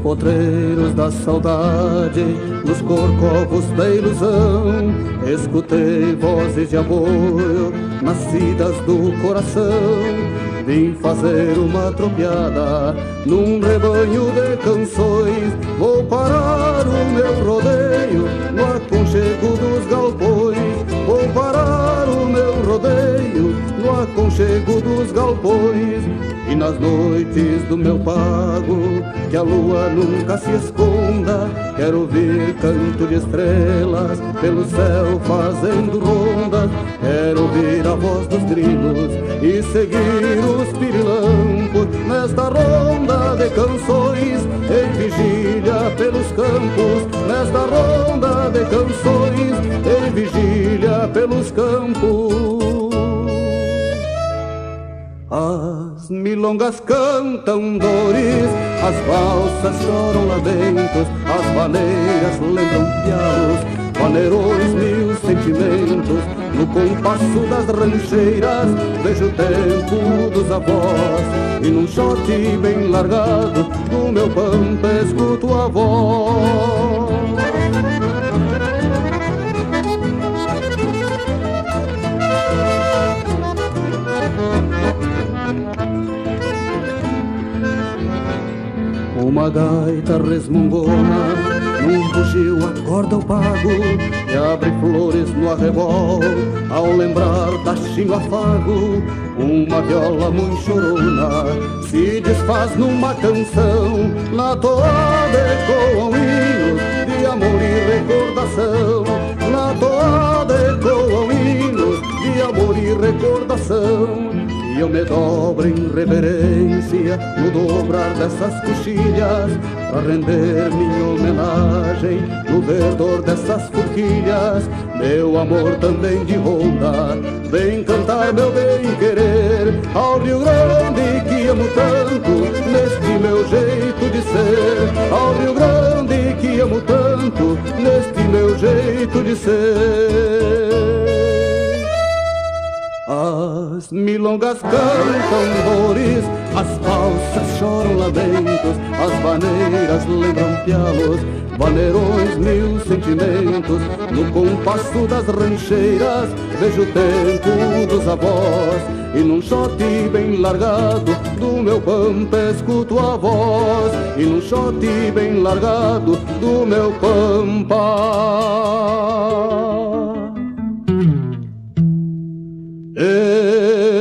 potreiros da saudade, nos corcovos da ilusão, escutei vozes de apoio, nascidas do coração. Vim fazer uma tropiada num rebanho de canções. Vou parar o meu rodeio no aconchego dos galpões. Vou parar o meu rodeio no aconchego dos galpões. E nas noites do meu pago, que a lua nunca se esconda, quero ouvir canto de estrelas pelo céu fazendo rondas. Quero ouvir a voz dos grilos e seguir os pirilampos nesta ronda de canções, em vigília pelos campos. Nesta ronda de canções, em vigília pelos campos. As milongas cantam dores, as valsas choram lamentos, as maneiras lembram pialos, vaneirões mil sentimentos. No compasso das rancheiras vejo o tempo dos avós, e num shot bem largado do meu pampa escuto a voz. Uma gaita resmungona num bugio acorda o pago e abre flores no arrebol ao lembrar da chinho afago. Uma viola muito chorona se desfaz numa canção, na toada ecoam hinos de amor e recordação. Na toada ecoam hinos de amor e recordação. E eu me dobro em reverência no dobrar dessas coxilhas, pra render minha homenagem no verdor dessas forquilhas. Meu amor também de ronda, vem cantar meu bem-querer ao Rio Grande que amo tanto, neste meu jeito de ser. Ao Rio Grande que amo tanto, neste meu jeito de ser. As milongas cantam dores, as valsas choram lamentos, as maneiras lembram pialos, vaneirões mil sentimentos. No compasso das rancheiras vejo o tempo dos avós, e num shot bem largado do meu pampa escuto a voz. E num shot bem largado do meu pampa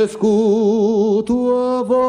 escuto a voz.